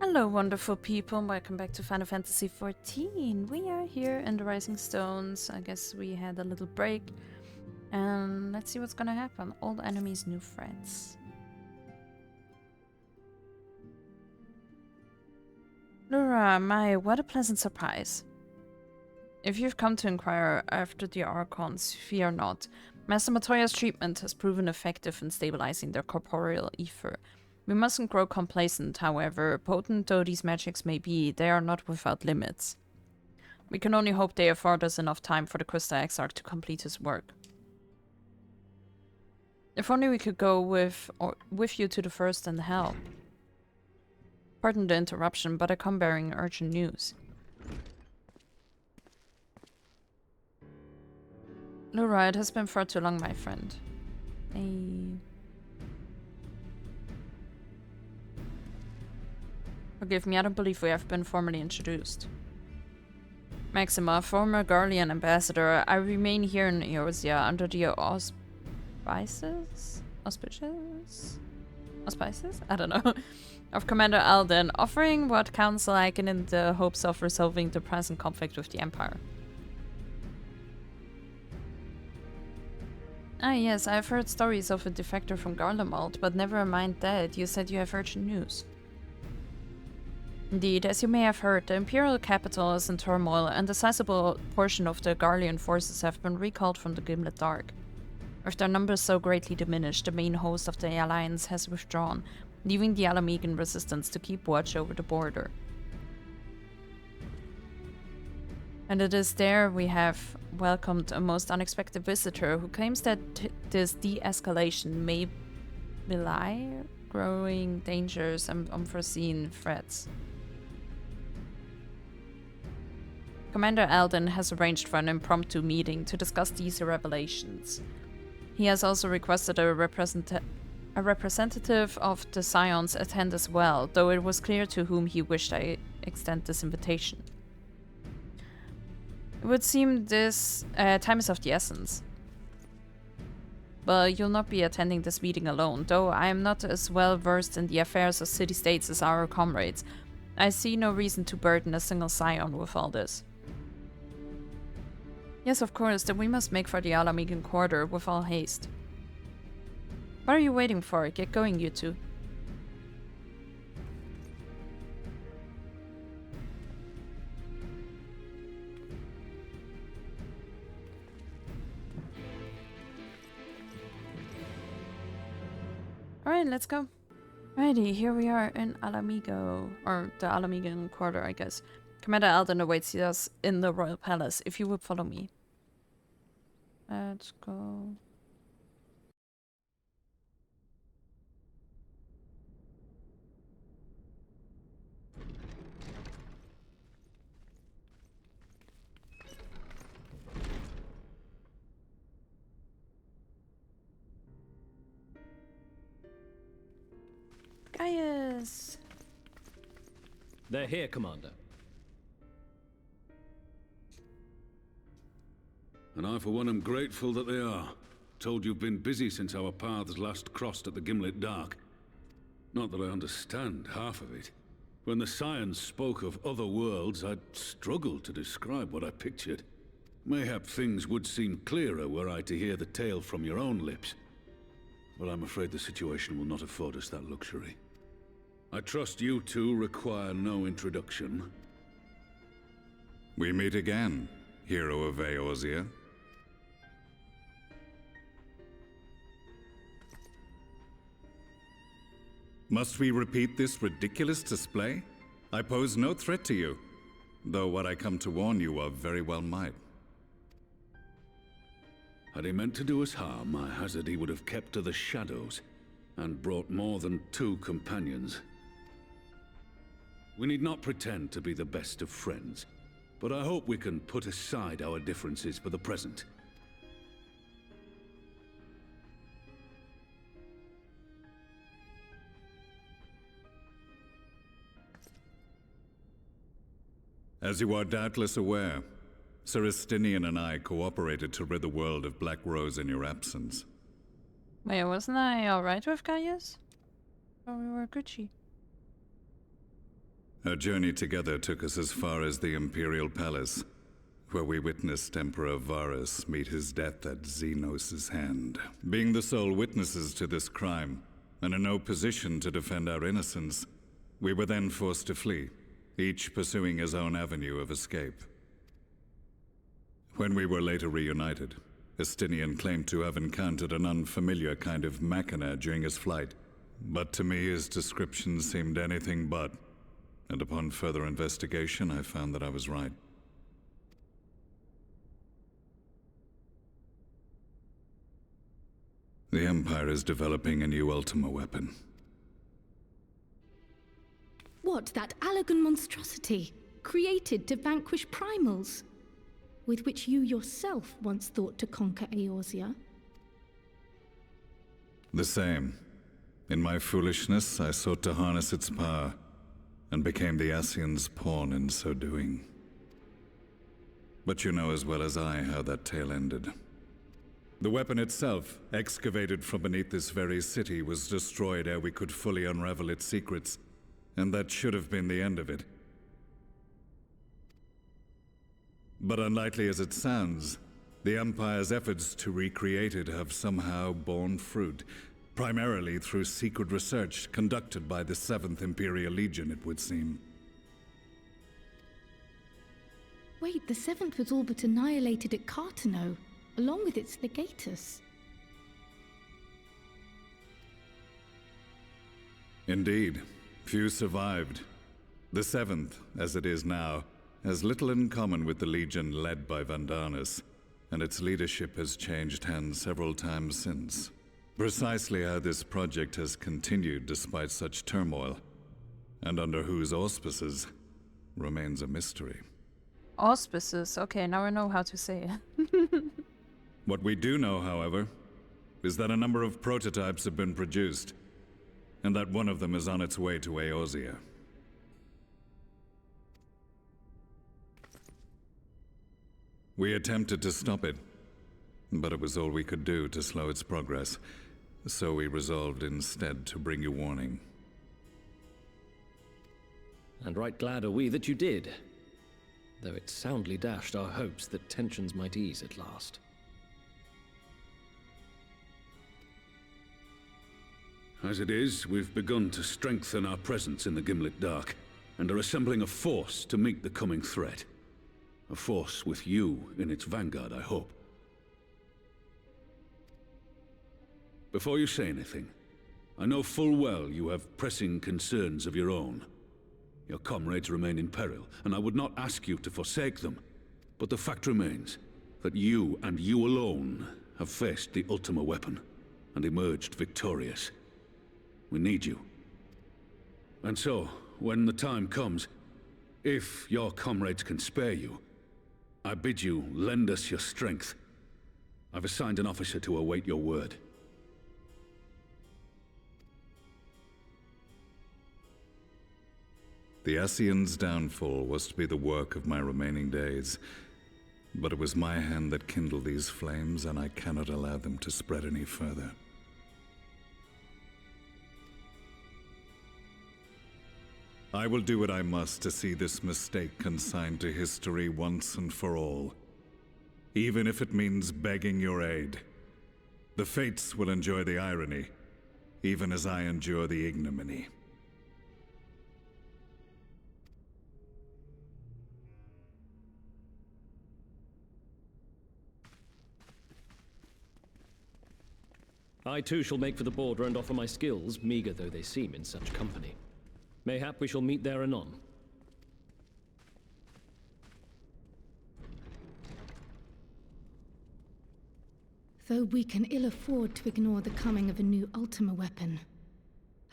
Hello, wonderful people. Welcome back to Final Fantasy XIV. We are here in the Rising Stones. I guess we had a little break. And let's see what's gonna happen. Old enemies, new friends. Laura, what a pleasant surprise. If you've come to inquire after the Archons, fear not. Master Matoya's treatment has proven effective in stabilizing their corporeal ether. We mustn't grow complacent, however. Potent though these magics may be, they are not without limits. We can only hope they afford us enough time for the Crystal Exarch to complete his work. If only we could go with you to the first and help. Pardon the interruption, but I come bearing urgent news. Laura, it has been far too long, my friend. Forgive me, I don't believe we have been formally introduced. Maxima, former Garlean ambassador, I remain here in Eorzea under the auspices? I don't know. Of Commander Alden, offering what counsel I can in the hopes of resolving the present conflict with the Empire. Ah yes, I have heard stories of a defector from Garlemald, but never mind that, you said you have urgent news. Indeed, as you may have heard, the Imperial capital is in turmoil, and a sizable portion of the Garlean forces have been recalled from the Gimlet Dark. With their numbers so greatly diminished, the main host of the Alliance has withdrawn, leaving the Alamegan resistance to keep watch over the border. And it is there we have welcomed a most unexpected visitor who claims that this de-escalation may belie growing dangers and unforeseen threats. Commander Alden has arranged for an impromptu meeting to discuss these revelations. He has also requested a representative of the Scions attend as well, though it was clear to whom he wished I extend this invitation. It would seem this time is of the essence. But you'll not be attending this meeting alone, though I am not as well versed in the affairs of city-states as our comrades. I see no reason to burden a single Scion with all this. Yes, of course, then we must make for the Alamegan quarter with all haste. What are you waiting for? Get going, you two. Alright, let's go. Alrighty, here we are in Alamigo, or the Alamegan quarter, I guess. Commander Alden awaits us in the Royal Palace, if you would follow me. Let's go. Gaius! They're here, Commander. And I, for one, am grateful that they are. Told you've been busy since our paths last crossed at the Gimlet Dark. Not that I understand half of it. When the Scions spoke of other worlds, I'd struggled to describe what I pictured. Mayhap things would seem clearer were I to hear the tale from your own lips. But I'm afraid the situation will not afford us that luxury. I trust you two require no introduction. We meet again, hero of Eorzea. Must we repeat this ridiculous display? I pose no threat to you, though what I come to warn you of very well might. Had he meant to do us harm, I hazard he would have kept to the shadows, and brought more than 2 companions. We need not pretend to be the best of friends, but I hope we can put aside our differences for the present. As you are doubtless aware, Sir Estinian and I cooperated to rid the world of Black Rose in your absence. Wait, wasn't I alright with Gaius? Oh, we were Gucci. Our journey together took us as far as the Imperial Palace, where we witnessed Emperor Varus meet his death at Xenos' hand. Being the sole witnesses to this crime, and in no position to defend our innocence, we were then forced to flee, each pursuing his own avenue of escape. When we were later reunited, Estinian claimed to have encountered an unfamiliar kind of machina during his flight, but to me his description seemed anything but, and upon further investigation I found that I was right. The Empire is developing a new Ultima weapon. What, that Allagan monstrosity, created to vanquish primals? With which you yourself once thought to conquer Eorzea? The same. In my foolishness, I sought to harness its power, and became the Ascian's pawn in so doing. But you know as well as I how that tale ended. The weapon itself, excavated from beneath this very city, was destroyed ere we could fully unravel its secrets, and that should have been the end of it. But unlikely as it sounds, the Empire's efforts to recreate it have somehow borne fruit, primarily through secret research conducted by the 7th Imperial Legion, it would seem. Wait, the 7th was all but annihilated at Cartano, along with its legatus. Indeed, few survived. The 7th, as it is now, has little in common with the Legion led by Vandanus, and its leadership has changed hands several times since. Precisely how this project has continued despite such turmoil, and under whose auspices, remains a mystery. Auspices. Okay, now I know how to say it. What we do know, however, is that a number of prototypes have been produced, and that one of them is on its way to Eorzea. We attempted to stop it, but it was all we could do to slow its progress, so we resolved instead to bring you warning. And right glad are we that you did, though it soundly dashed our hopes that tensions might ease at last. As it is, we've begun to strengthen our presence in the Gimlet Dark, and are assembling a force to meet the coming threat. A force with you in its vanguard, I hope. Before you say anything, I know full well you have pressing concerns of your own. Your comrades remain in peril, and I would not ask you to forsake them. But the fact remains that you, and you alone, have faced the Ultima weapon, and emerged victorious. We need you. And so, when the time comes, if your comrades can spare you, I bid you lend us your strength. I've assigned an officer to await your word. The Ascian's downfall was to be the work of my remaining days, but it was my hand that kindled these flames, and I cannot allow them to spread any further. I will do what I must to see this mistake consigned to history once and for all, even if it means begging your aid. The Fates will enjoy the irony, even as I endure the ignominy. I too shall make for the border and offer my skills, meager though they seem in such company. Mayhap we shall meet there anon. Though we can ill afford to ignore the coming of a new Ultima weapon,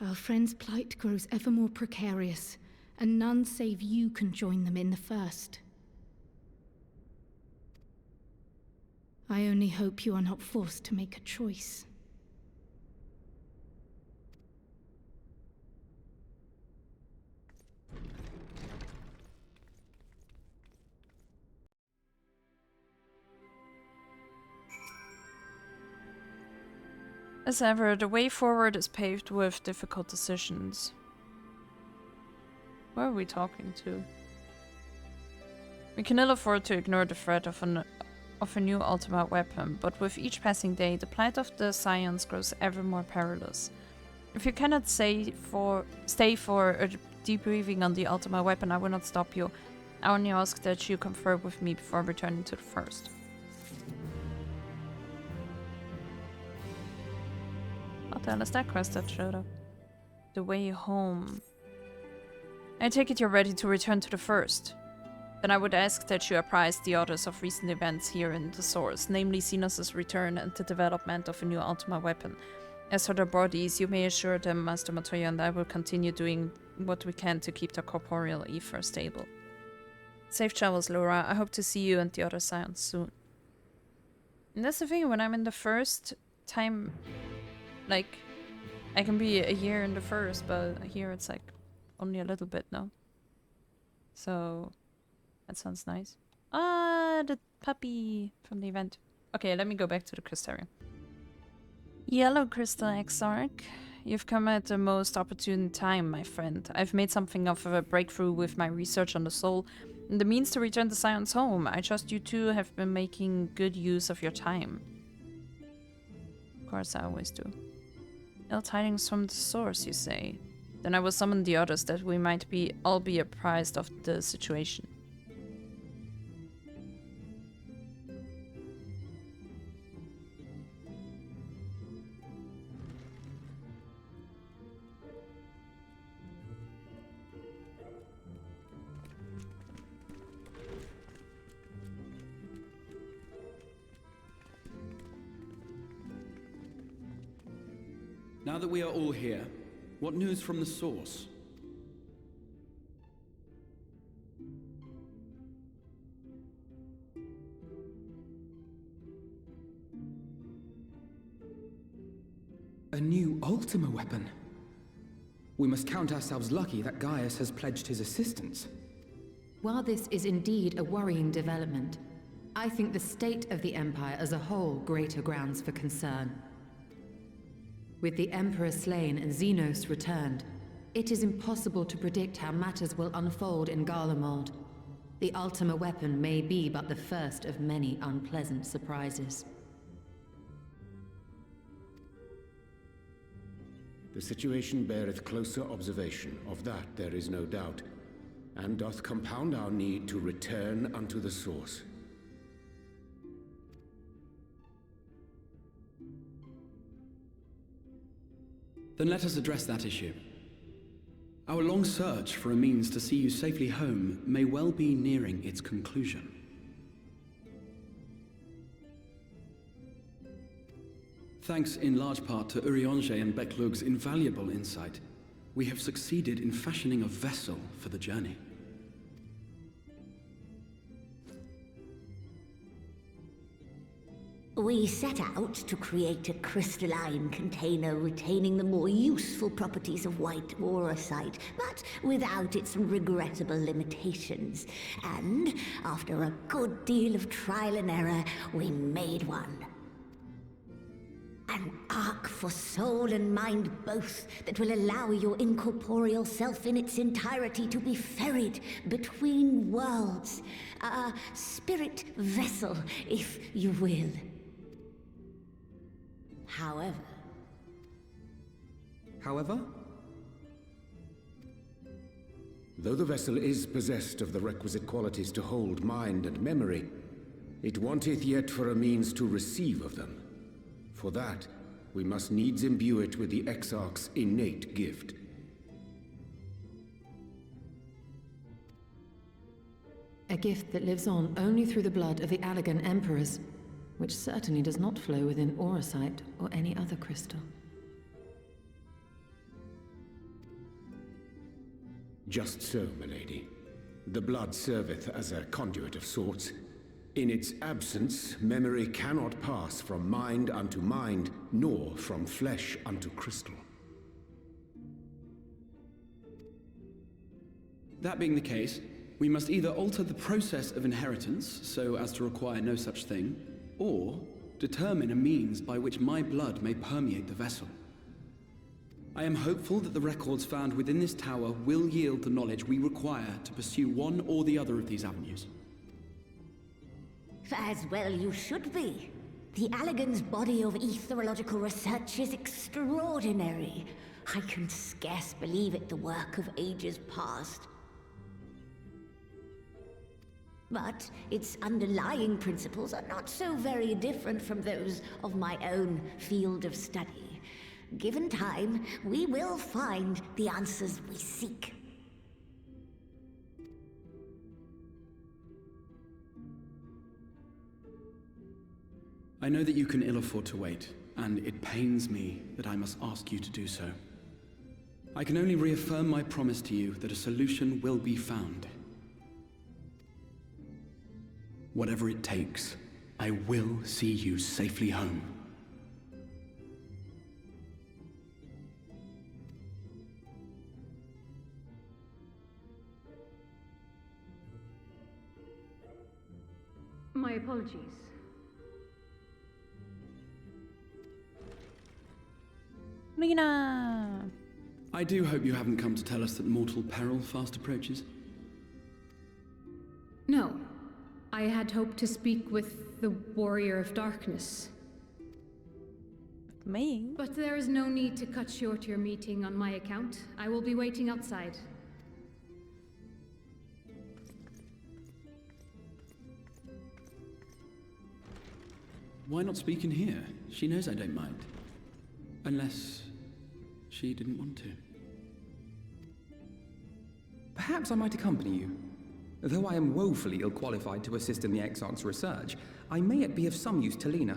our friend's plight grows ever more precarious, and none save you can join them in the first. I only hope you are not forced to make a choice. As ever, the way forward is paved with difficult decisions. Who are we talking to? We can ill afford to ignore the threat of a new ultimate weapon, but with each passing day, the plight of the Scions grows ever more perilous. If you cannot stay for a debriefing on the ultimate weapon, I will not stop you. I only ask that you confer with me before returning to the first. What the hell is that quest that showed up? The way home. I take it you're ready to return to the first. Then I would ask that you apprise the others of recent events here in the source, namely Xenos' return and the development of a new ultimate weapon. As for their bodies, you may assure them Master Matoya and I will continue doing what we can to keep their corporeal ether stable. Safe travels, Laura. I hope to see you and the other Scions soon. And that's the thing, when I'm in the first time, like, I can be a year in the first, but here it's like only a little bit now. So, that sounds nice. Ah, the puppy from the event. Okay, let me go back to the Crystarium. Yellow Crystal Exarch. You've come at the most opportune time, my friend. I've made something of a breakthrough with my research on the soul, and the means to return the Scions home. I trust you two have been making good use of your time. Of course, I always do. Ill tidings from the source, you say? Then I will summon the others that we might all be apprised of the situation. Now that we are all here, what news from the source? A new Ultima weapon? We must count ourselves lucky that Gaius has pledged his assistance. While this is indeed a worrying development, I think the state of the Empire as a whole greater grounds for concern. With the Emperor slain and Xenos returned, it is impossible to predict how matters will unfold in Garlemald. The Ultima weapon may be but the first of many unpleasant surprises. The situation beareth closer observation, of that there is no doubt, and doth compound our need to return unto the source. Then let us address that issue. Our long search for a means to see you safely home may well be nearing its conclusion. Thanks in large part to Urianger and Becklug's invaluable insight, we have succeeded in fashioning a vessel for the journey. We set out to create a crystalline container retaining the more useful properties of white auracite, but without its regrettable limitations. And after a good deal of trial and error, we made one. An ark for soul and mind both that will allow your incorporeal self in its entirety to be ferried between worlds. A spirit vessel, if you will. However? Though the vessel is possessed of the requisite qualities to hold mind and memory, it wanteth yet for a means to receive of them. For that, we must needs imbue it with the Exarch's innate gift. A gift that lives on only through the blood of the Allagan Emperors, which certainly does not flow within auracite or any other crystal. Just so, milady. The blood serveth as a conduit of sorts. In its absence, memory cannot pass from mind unto mind, nor from flesh unto crystal. That being the case, we must either alter the process of inheritance so as to require no such thing, or determine a means by which my blood may permeate the vessel. I am hopeful that the records found within this tower will yield the knowledge we require to pursue one or the other of these avenues. As well you should be. The Allegan's body of etherological research is extraordinary. I can scarce believe it the work of ages past. But its underlying principles are not so very different from those of my own field of study. Given time, we will find the answers we seek. I know that you can ill afford to wait, and it pains me that I must ask you to do so. I can only reaffirm my promise to you that a solution will be found. Whatever it takes, I will see you safely home. My apologies. Lyna! I do hope you haven't come to tell us that mortal peril fast approaches. No. I had hoped to speak with the Warrior of Darkness. Me? But there is no need to cut short your meeting on my account. I will be waiting outside. Why not speak in here? She knows I don't mind. Unless she didn't want to. Perhaps I might accompany you. Though I am woefully ill-qualified to assist in the Exarch's research, I may yet be of some use to Lyna.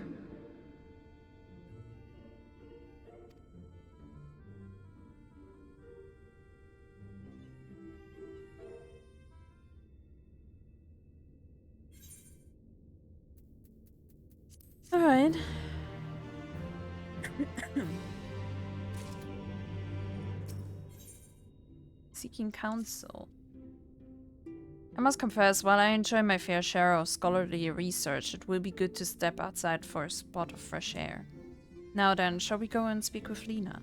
Alright. Seeking counsel. I must confess, while I enjoy my fair share of scholarly research, it will be good to step outside for a spot of fresh air. Now then, shall we go and speak with Lyna?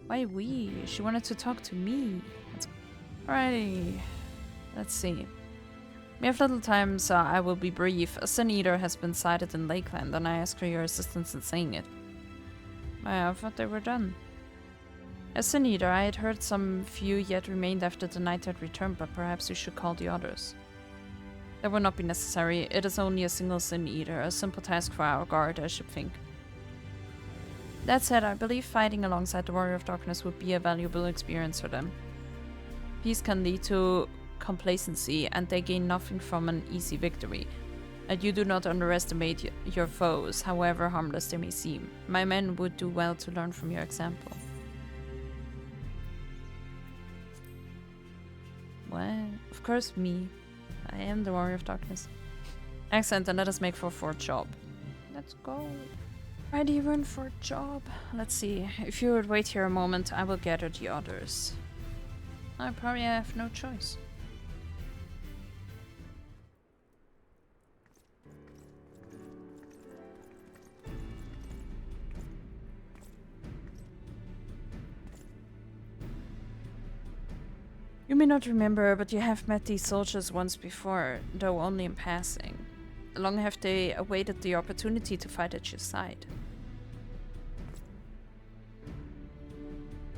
Why we? She wanted to talk to me. Alrighty. Let's see. We have little time, so I will be brief. A Sin Eater has been sighted in Lakeland, and I ask for your assistance in saying it. I thought they were done. A Sin Eater, I had heard some few yet remained after the night had returned, but perhaps you should call the others. That would not be necessary. It is only a single Sin Eater, a simple task for our guard, I should think. That said, I believe fighting alongside the Warrior of Darkness would be a valuable experience for them. Peace can lead to complacency, and they gain nothing from an easy victory. And you do not underestimate your foes, however harmless they may seem. My men would do well to learn from your example. Well, of course me. I am the Warrior of Darkness. Excellent, then let us make for a job. Let's go. Ready, run for a job. Let's see. If you would wait here a moment, I will gather the others. I probably have no choice. You may not remember, but you have met these soldiers once before, though only in passing. Long have they awaited the opportunity to fight at your side.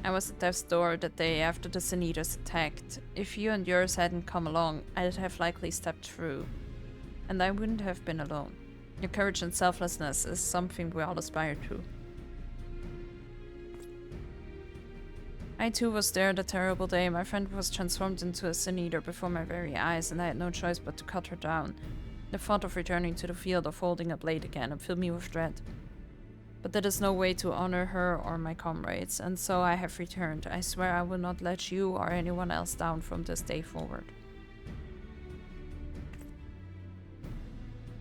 I was at death's door that day after the Sin Eaters attacked. If you and yours hadn't come along, I'd have likely stepped through. And I wouldn't have been alone. Your courage and selflessness is something we all aspire to. I too was there the terrible day. My friend was transformed into a Sin Eater before my very eyes, and I had no choice but to cut her down. The thought of returning to the field of holding a blade again filled me with dread. But that is no way to honor her or my comrades, and so I have returned. I swear I will not let you or anyone else down from this day forward.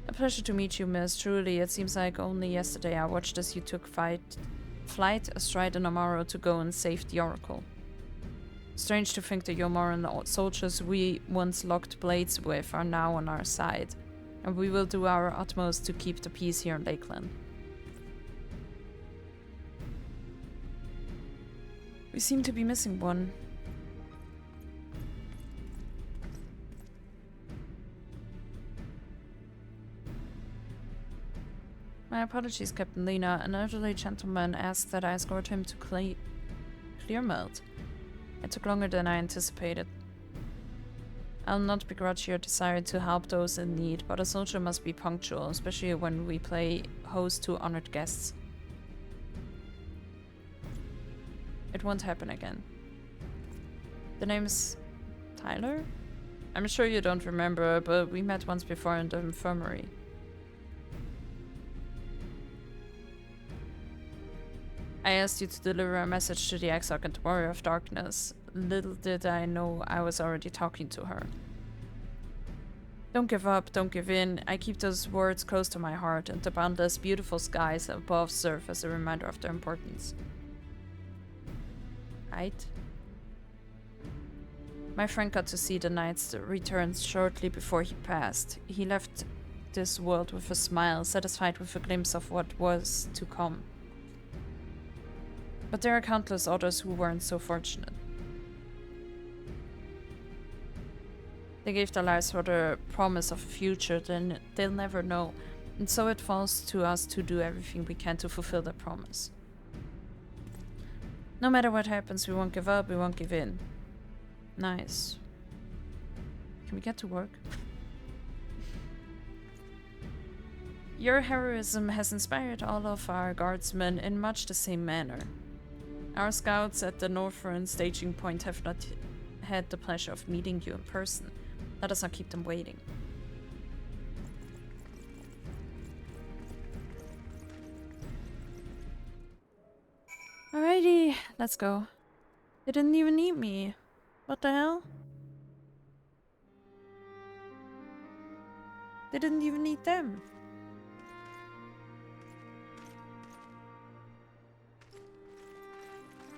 A pleasure to meet you, miss. Truly, it seems like only yesterday I watched as you took flight astride an Amaro to go and save the Oracle. Strange to think the Yomoran soldiers we once locked blades with are now on our side, and we will do our utmost to keep the peace here in Lakeland. We seem to be missing one. My apologies, Captain Lyna. An elderly gentleman asked that I escort him to Clearmelt. It took longer than I anticipated. I'll not begrudge your desire to help those in need, but a soldier must be punctual, especially when we play host to honored guests. It won't happen again. The name's Tyler? I'm sure you don't remember, but we met once before in the infirmary. I asked you to deliver a message to the Exarch and the Warrior of Darkness. Little did I know I was already talking to her. Don't give up, don't give in. I keep those words close to my heart, and the boundless, beautiful skies above serve as a reminder of their importance. Right? My friend got to see the knight's returns shortly before he passed. He left this world with a smile, satisfied with a glimpse of what was to come. But there are countless others who weren't so fortunate. They gave their lives for the promise of a future then they'll never know, and so it falls to us to do everything we can to fulfill that promise. No matter what happens, we won't give up, we won't give in. Nice. Can we get to work? Your heroism has inspired all of our guardsmen in much the same manner. Our scouts at the Northern staging point have not had the pleasure of meeting you in person. Let us not keep them waiting. Alrighty, let's go. They didn't even need me. What the hell? They didn't even need them.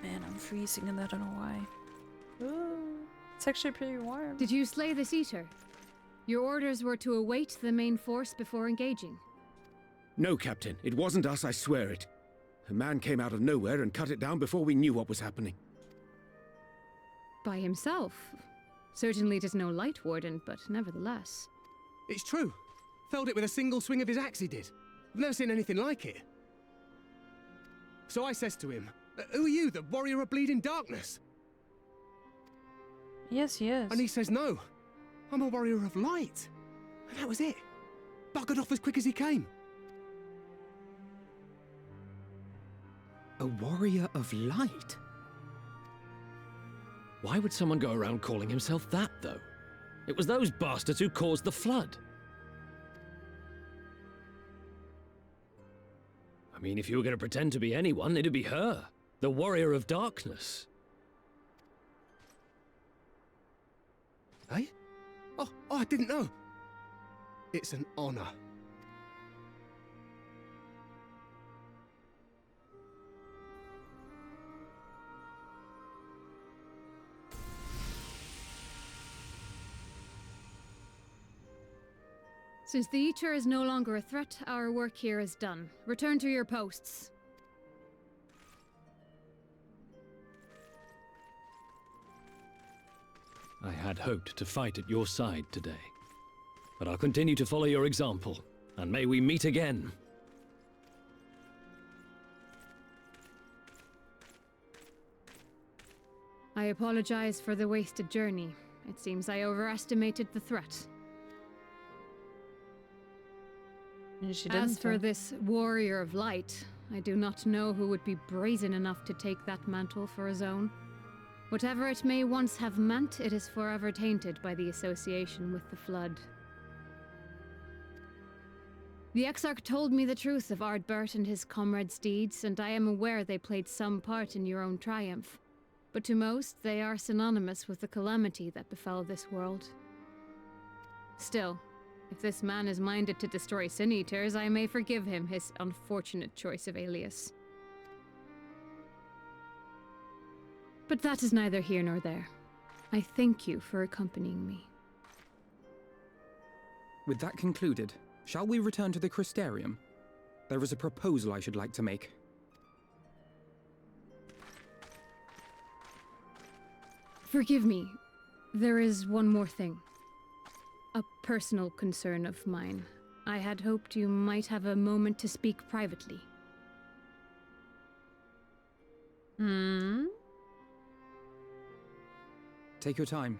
Man, I'm freezing and I don't know why. Ooh, it's actually pretty warm. Did you slay this eater? Your orders were to await the main force before engaging. No, Captain. It wasn't us, I swear it. A man came out of nowhere and cut it down before we knew what was happening. By himself? Certainly it is no light warden, but nevertheless. It's true. Felled it with a single swing of his axe, he did. I've never seen anything like it. So I says to him, "Who are you, the warrior of bleeding darkness?" Yes, he is. And he says, "No, I'm a warrior of light." And that was it. Buggered off as quick as he came. A warrior of light? Why would someone go around calling himself that, though? It was those bastards who caused the flood. I mean, if you were going to pretend to be anyone, it'd be her. The warrior of darkness. Eh? Oh, I didn't know. It's an honor. Since the Eater is no longer a threat, our work here is done. Return to your posts. I had hoped to fight at your side today. But I'll continue to follow your example, and may we meet again. I apologize for the wasted journey. It seems I overestimated the threat. As for this warrior of light, I do not know who would be brazen enough to take that mantle for his own. Whatever it may once have meant, it is forever tainted by the association with the Flood. The Exarch told me the truth of ARDBERT and his comrades' deeds, and I am aware they played some part in your own triumph. But to most, they are synonymous with the calamity that befell this world. Still, if this man is minded to destroy Sin Eaters, I may forgive him his unfortunate choice of alias. But that is neither here nor there. I thank you for accompanying me. With that concluded, shall we return to the Crystarium? There is a proposal I should like to make. Forgive me. There is one more thing. A personal concern of mine. I had hoped you might have a moment to speak privately. Take your time.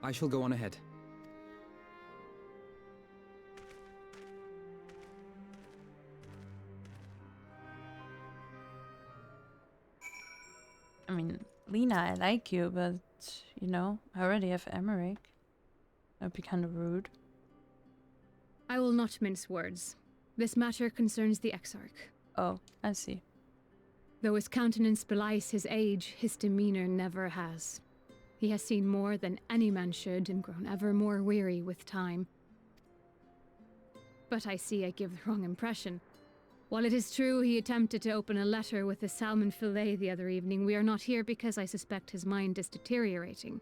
I shall go on ahead. I mean, Lyna, I like you, but, you know, I already have Emmerich. That'd be kind of rude. I will not mince words. This matter concerns the Exarch. Oh, I see. Though his countenance belies his age, his demeanor never has. He has seen more than any man should and grown ever more weary with time. But I see I give the wrong impression. While it is true he attempted to open a letter with a salmon fillet the other evening, we are not here because I suspect his mind is deteriorating.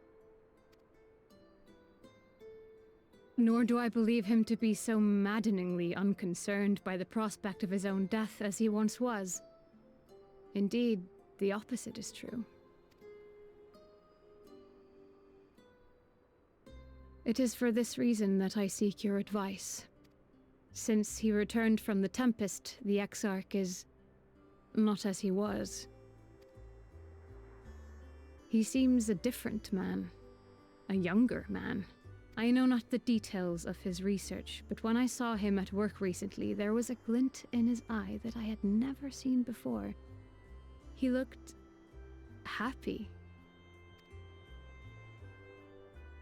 Nor do I believe him to be so maddeningly unconcerned by the prospect of his own death as he once was. Indeed, the opposite is true. It is for this reason that I seek your advice. Since he returned from the Tempest, the Exarch is not as he was. He seems a different man, a younger man. I know not the details of his research, but when I saw him at work recently, there was a glint in his eye that I had never seen before. He looked happy.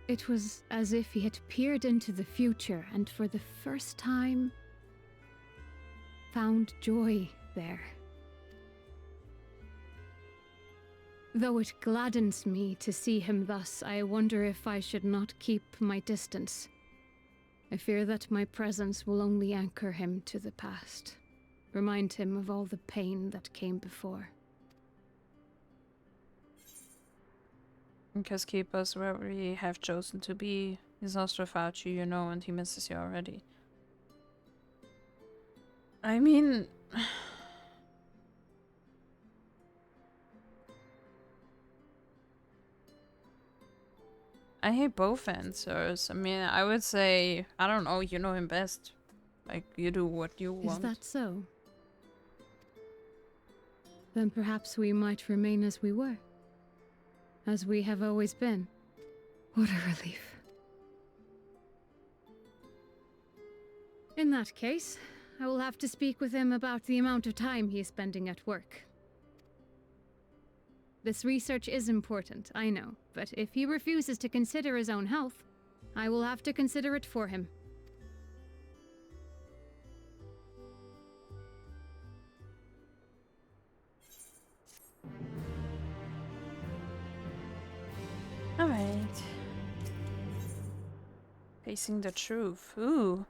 It was as if he had peered into the future and for the first time found joy there. Though it gladdens me to see him thus, I wonder if I should not keep my distance. I fear that my presence will only anchor him to the past, remind him of all the pain that came before. Because keep us where we have chosen to be. He's lost without you, you know, and he misses you already. I mean... I hate both answers. I mean, I would say, I don't know, you know him best. Like, you do what you want. Is that so? Then perhaps we might remain as we were. As we have always been. What a relief. In that case, I will have to speak with him about the amount of time he is spending at work. This research is important, I know, but if he refuses to consider his own health, I will have to consider it for him. Alright. Facing the truth. Ooh.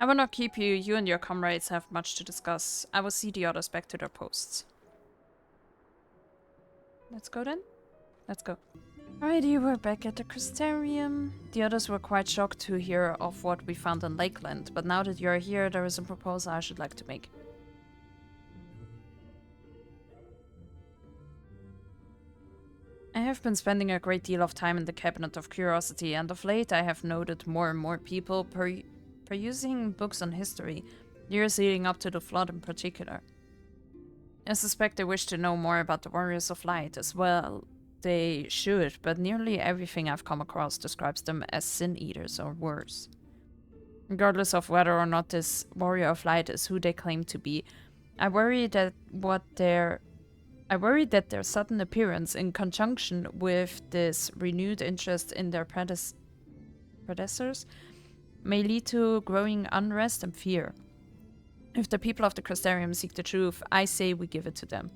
I will not keep you. You and your comrades have much to discuss. I will see the others back to their posts. Let's go then. Let's go. Alrighty, we're back at the Crystarium. The others were quite shocked to hear of what we found in Lakeland, but now that you're here, there is a proposal I should like to make. I have been spending a great deal of time in the Cabinet of Curiosity, and of late I have noted more and more people perusing books on history, years leading up to the Flood in particular. I suspect they wish to know more about the Warriors of Light as well. They should, but nearly everything I've come across describes them as Sin-Eaters or worse. Regardless of whether or not this Warrior of Light is who they claim to be, I worry that their sudden appearance in conjunction with this renewed interest in their predecessors may lead to growing unrest and fear. If the people of the Crystarium seek the truth, I say we give it to them.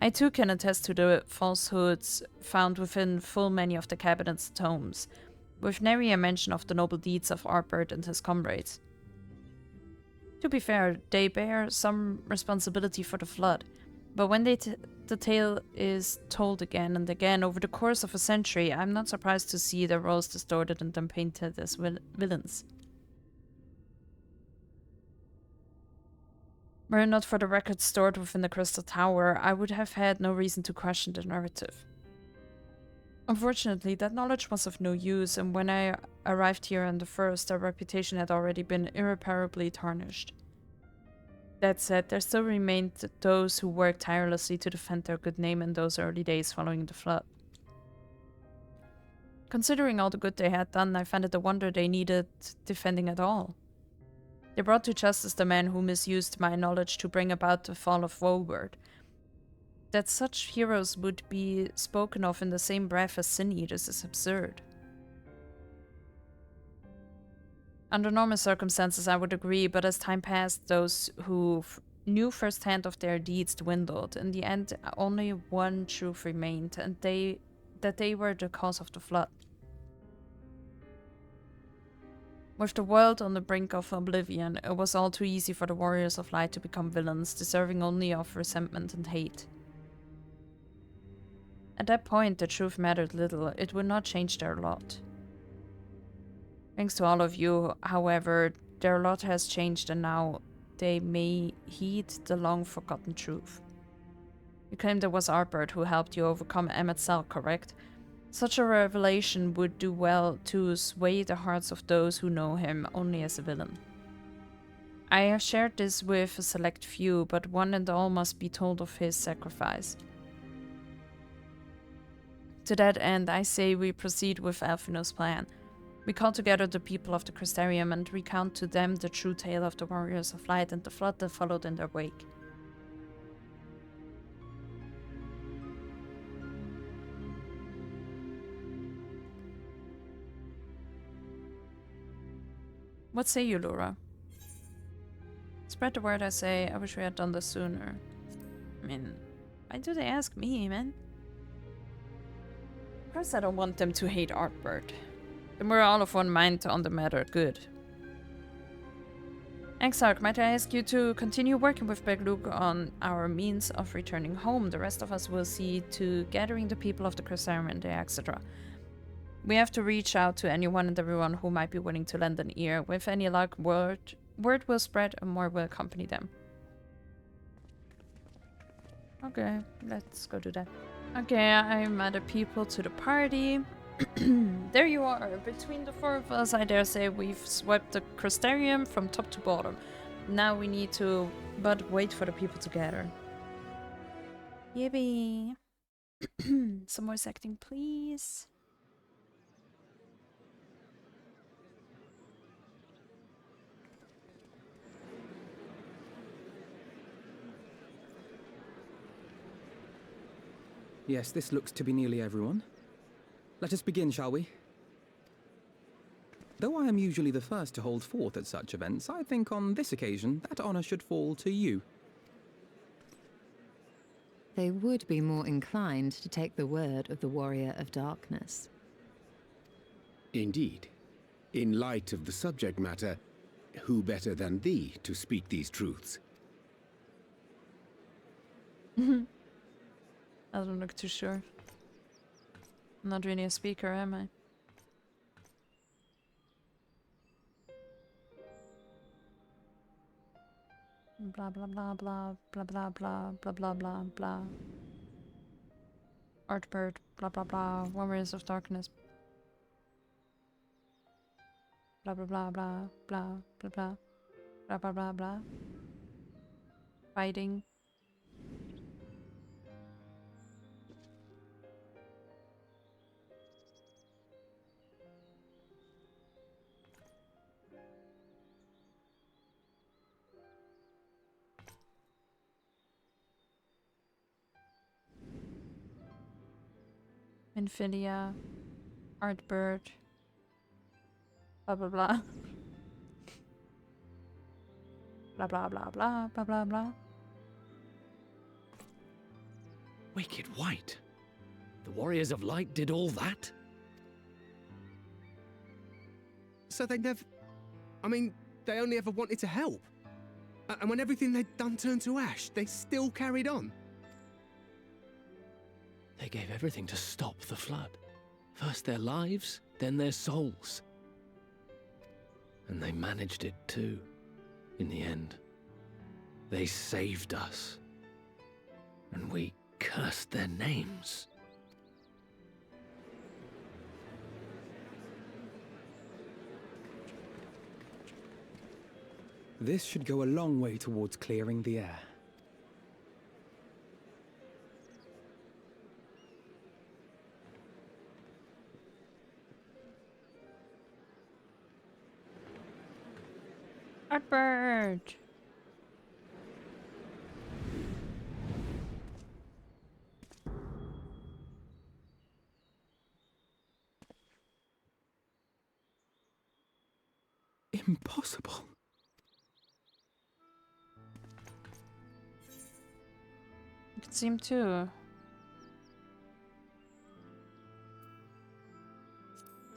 I too can attest to the falsehoods found within full many of the Cabinet's tomes, with nary a mention of the noble deeds of ARDBERT and his comrades. To be fair, they bear some responsibility for the Flood, but when the tale is told again and again over the course of a century, I'm not surprised to see their roles distorted and then painted as villains. Were it not for the records stored within the Crystal Tower, I would have had no reason to question the narrative. Unfortunately, that knowledge was of no use, and when I arrived here on the first, our reputation had already been irreparably tarnished. That said, there still remained those who worked tirelessly to defend their good name in those early days following the flood. Considering all the good they had done, I found it a wonder they needed defending at all. They brought to justice the man who misused my knowledge to bring about the fall of ARDBERT. That such heroes would be spoken of in the same breath as sin eaters is absurd. Under normal circumstances, I would agree, but as time passed, those who knew firsthand of their deeds dwindled. In the end, only one truth remained, and that they were the cause of the flood. With the world on the brink of oblivion, it was all too easy for the warriors of light to become villains, deserving only of resentment and hate. At that point, the truth mattered little. It would not change their lot. Thanks to all of you, however, their lot has changed, and now they may heed the long-forgotten truth. You claimed it was ARDBERT who helped you overcome Emmet Cell, correct? Such a revelation would do well to sway the hearts of those who know him only as a villain. I have shared this with a select few, but one and all must be told of his sacrifice. To that end, I say we proceed with Alphinaud's plan. We call together the people of the Crystarium and recount to them the true tale of the Warriors of Light and the flood that followed in their wake. What say you, Laura? Spread the word, I say. I wish we had done this sooner. I mean, why do they ask me, man? Of course I don't want them to hate ARDBERT. Then we're all of one mind on the matter. Good. Exarch, might I ask you to continue working with Beglug on our means of returning home? The rest of us will see to gathering the people of the Crystarium and the etc. We have to reach out to anyone and everyone who might be willing to lend an ear. With any luck, word will spread and more will accompany them. Okay, let's go do that. Okay, I'm added people to the party. There you are. Between the four of us, I dare say we've swept the Crystarium from top to bottom. Now we need to but wait for the people to gather. Yippee. Some voice acting, please. Yes, this looks to be nearly everyone. Let us begin, shall we? Though I am usually the first to hold forth at such events, I think on this occasion that honor should fall to you. They would be more inclined to take the word of the Warrior of Darkness. Indeed. In light of the subject matter, who better than thee to speak these truths? I don't look too sure. I'm not really a speaker, am I? Blah blah blah blah blah blah blah blah blah blah blah. ARDBERT, blah blah blah. Warriors of Darkness. Blah blah blah blah blah blah blah blah blah blah blah. Fighting. Infidia, ARDBERT, blah blah blah. Blah blah blah blah blah blah blah. Wicked White? The Warriors of Light did all that? So they never... I mean, they only ever wanted to help. And when everything they'd done turned to ash, they still carried on. They gave everything to stop the flood. First their lives, then their souls. And they managed it too, in the end. They saved us. And we cursed their names. This should go a long way towards clearing the air. ARDBERT! Impossible. It could seem to.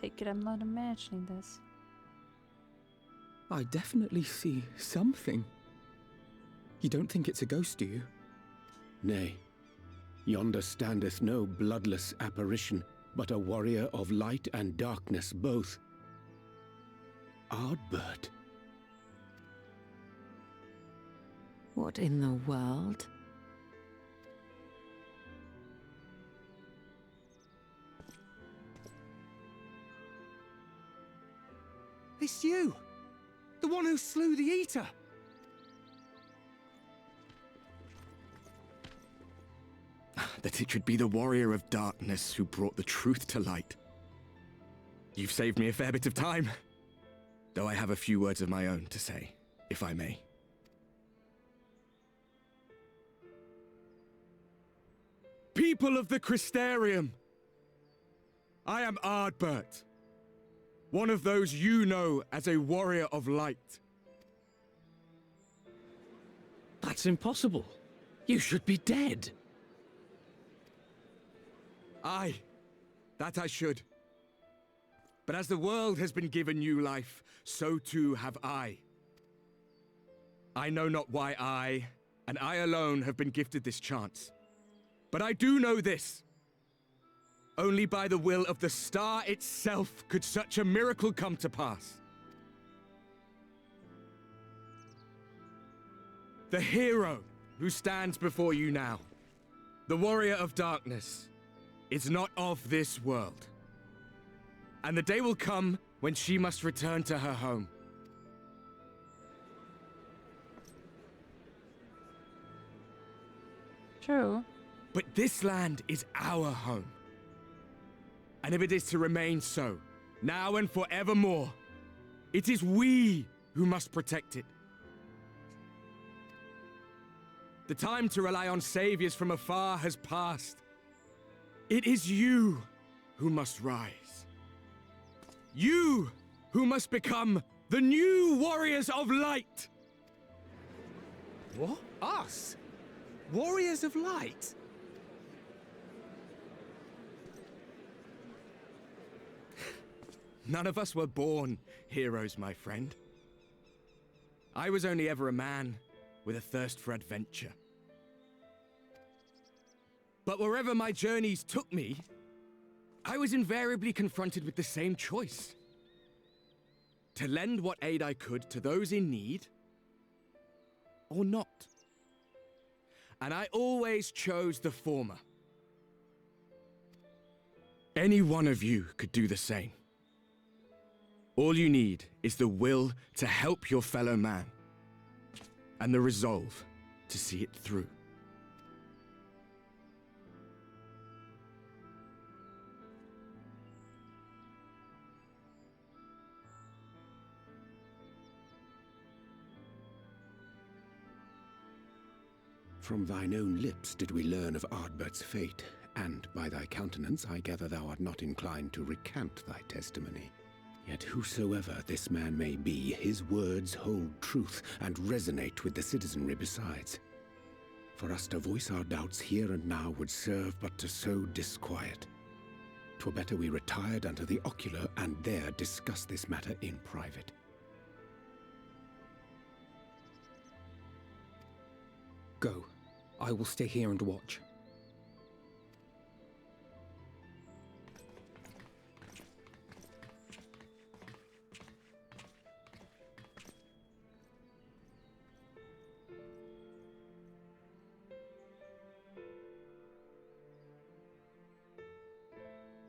Take it, I'm not imagining this. I definitely see something. You don't think it's a ghost, do you? Nay. Yonder standeth no bloodless apparition, but a warrior of light and darkness both. ARDBERT. What in the world? It's you! The one who slew the Eater! That it should be the warrior of darkness who brought the truth to light. You've saved me a fair bit of time. Though I have a few words of my own to say, if I may. People of the Crystarium! I am ARDBERT. One of those you know as a warrior of light. That's impossible. You should be dead. Aye, that I should. But as the world has been given new life, so too have I. I know not why I, and I alone, have been gifted this chance. But I do know this. Only by the will of the star itself could such a miracle come to pass. The hero who stands before you now, the warrior of darkness, is not of this world. And the day will come when she must return to her home. True. But this land is our home. And if it is to remain so, now and forevermore, it is we who must protect it. The time to rely on saviors from afar has passed. It is you who must rise. You who must become the new warriors of light. What? Us? Warriors of light? None of us were born heroes, my friend. I was only ever a man with a thirst for adventure. But wherever my journeys took me, I was invariably confronted with the same choice. To lend what aid I could to those in need, or not. And I always chose the former. Any one of you could do the same. All you need is the will to help your fellow man, and the resolve to see it through. From thine own lips did we learn of ARDBERT's fate, and by thy countenance I gather thou art not inclined to recant thy testimony. Yet whosoever this man may be, his words hold truth and resonate with the citizenry besides. For us to voice our doubts here and now would serve but to sow disquiet. 'Twere better we retired unto the ocular and there discuss this matter in private. Go. I will stay here and watch.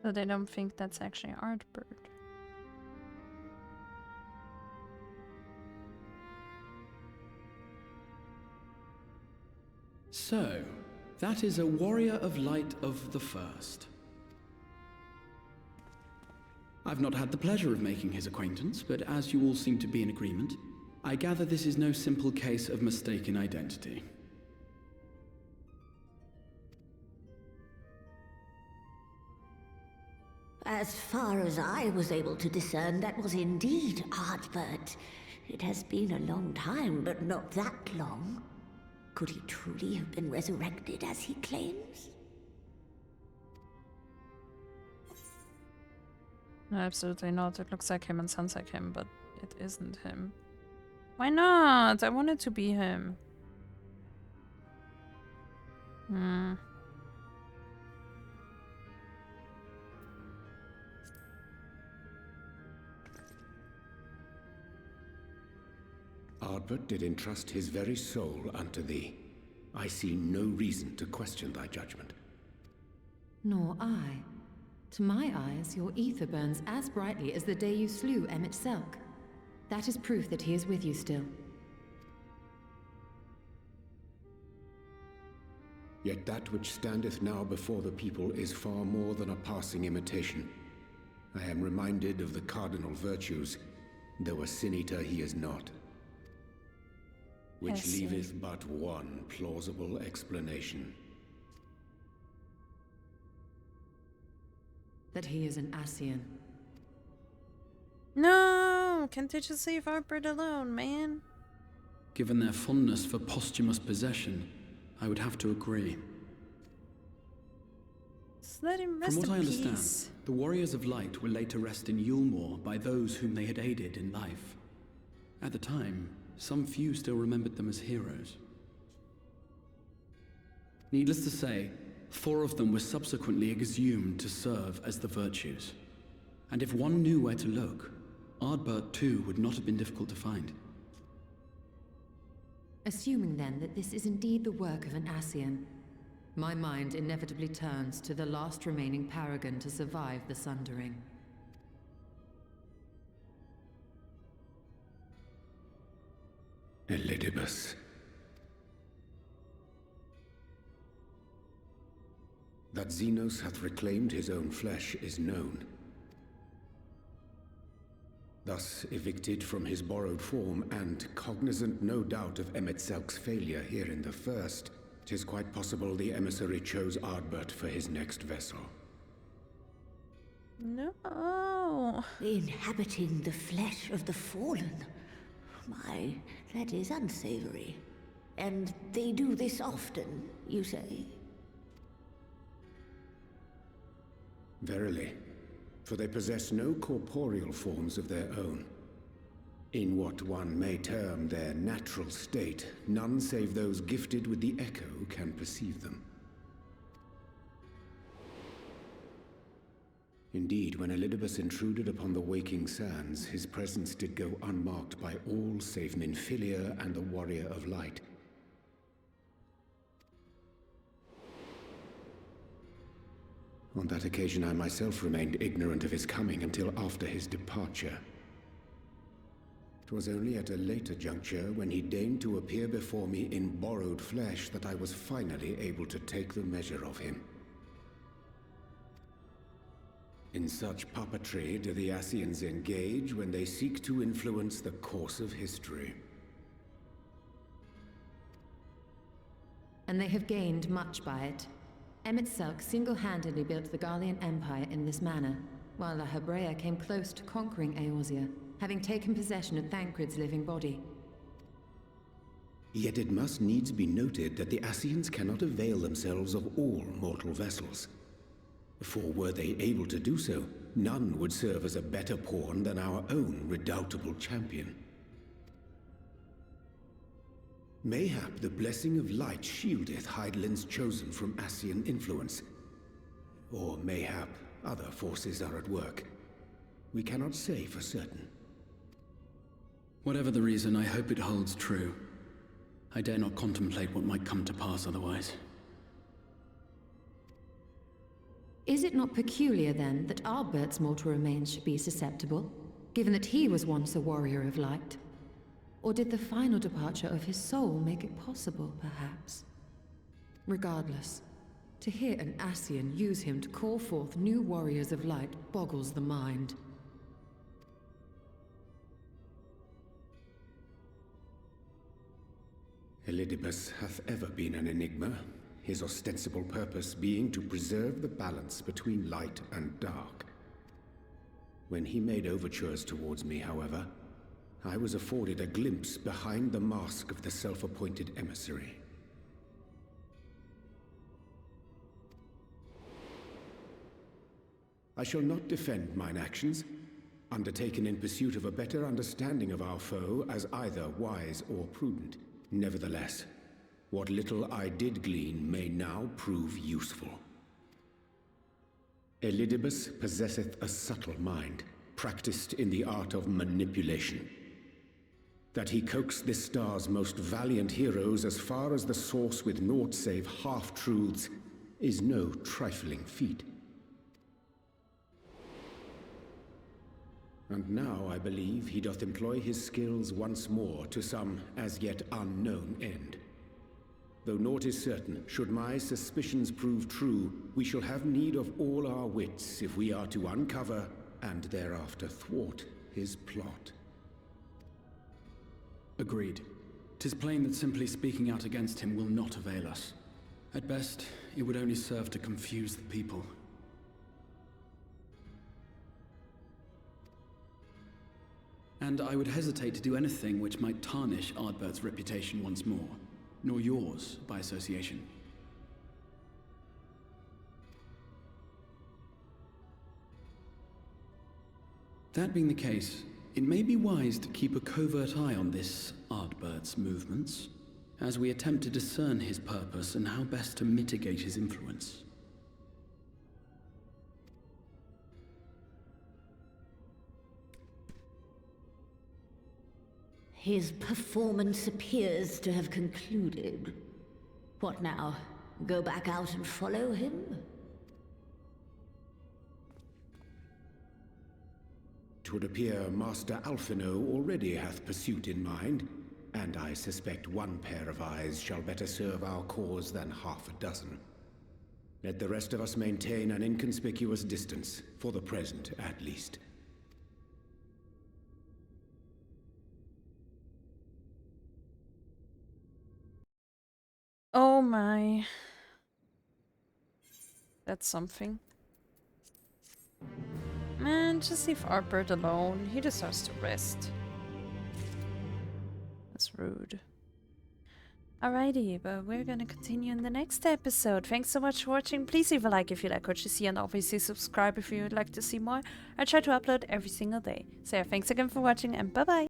So they don't think that's actually ARDBERT. So, that is a warrior of light of the First. I've not had the pleasure of making his acquaintance, but as you all seem to be in agreement, I gather this is no simple case of mistaken identity. As far as I was able to discern, that was indeed ARDBERT. It has been a long time, but not that long. Could he truly have been resurrected as he claims? No, absolutely not. It looks like him and sounds like him, but it isn't him. Why not? I want it to be him. ARDBERT did entrust his very soul unto thee. I see no reason to question thy judgment. Nor I. To my eyes, your ether burns as brightly as the day you slew Emmett Selk. That is proof that he is with you still. Yet that which standeth now before the people is far more than a passing imitation. I am reminded of the cardinal virtues, though a sin-eater he is not. Which leaveth but one plausible explanation. That he is an Ascian. No! Can't they just leave ARDBERT alone, man? Given their fondness for posthumous possession, I would have to agree. Just let him rest From what I in understand, peace. the Warriors of Light will later rest in Yulmore by those whom they had aided in life. At the time, some few still remembered them as heroes. Needless to say, 4 of them were subsequently exhumed to serve as the virtues. And if one knew where to look, ARDBERT too would not have been difficult to find. Assuming then that this is indeed the work of an Ascian, my mind inevitably turns to the last remaining paragon to survive the Sundering. Elidibus. That Xenos hath reclaimed his own flesh is known. Thus evicted from his borrowed form, and cognizant no doubt of Emmett Selk's failure here in the First, 'tis quite possible the emissary chose ARDBERT for his next vessel. No. Inhabiting the flesh of the fallen. My, that is unsavory. And they do this often, you say? Verily, for they possess no corporeal forms of their own. In what one may term their natural state, none save those gifted with the echo can perceive them. Indeed, when Elidibus intruded upon the waking sands, his presence did go unmarked by all save Minfilia and the Warrior of Light. On that occasion, I myself remained ignorant of his coming until after his departure. It was only at a later juncture, when he deigned to appear before me in borrowed flesh, that I was finally able to take the measure of him. In such puppetry do the Ascians engage when they seek to influence the course of history. And they have gained much by it. Emmett Selk single-handedly built the Garlean Empire in this manner, while La Hebrea came close to conquering Eorzea, having taken possession of Thancred's living body. Yet it must needs be noted that the Ascians cannot avail themselves of all mortal vessels. For were they able to do so, none would serve as a better pawn than our own redoubtable champion. Mayhap the blessing of light shieldeth Hydaelyn's chosen from Ascian influence. Or mayhap other forces are at work. We cannot say for certain. Whatever the reason, I hope it holds true. I dare not contemplate what might come to pass otherwise. Is it not peculiar, then, that ARDBERT's mortal remains should be susceptible, given that he was once a warrior of light? Or did the final departure of his soul make it possible, perhaps? Regardless, to hear an Ascian use him to call forth new warriors of light boggles the mind. Elidibus hath ever been an enigma, his ostensible purpose being to preserve the balance between light and dark. When he made overtures towards me, however, I was afforded a glimpse behind the mask of the self-appointed emissary. I shall not defend mine actions, undertaken in pursuit of a better understanding of our foe as either wise or prudent. Nevertheless, what little I did glean may now prove useful. Elidibus possesseth a subtle mind, practiced in the art of manipulation. That he coaxed this star's most valiant heroes as far as the source with naught save half-truths is no trifling feat. And now I believe he doth employ his skills once more to some as yet unknown end. Though naught is certain, should my suspicions prove true, we shall have need of all our wits if we are to uncover and thereafter thwart his plot. Agreed. 'Tis plain that simply speaking out against him will not avail us. At best, it would only serve to confuse the people. And I would hesitate to do anything which might tarnish ARDBERT's reputation once more, nor yours by association. That being the case, it may be wise to keep a covert eye on this ARDBERT's movements, as we attempt to discern his purpose and how best to mitigate his influence. His performance appears to have concluded. What now? Go back out and follow him? 'Twould appear Master Alphino already hath pursuit in mind, and I suspect one pair of eyes shall better serve our cause than half a dozen. Let the rest of us maintain an inconspicuous distance, for the present at least. Oh my. That's something. Man, just leave ARDBERT alone. He deserves to rest. That's rude. Alrighty, but we're gonna continue in the next episode. Thanks so much for watching. Please leave a like if you like what you see, and obviously subscribe if you would like to see more. I try to upload every single day. So yeah, thanks again for watching, and bye bye!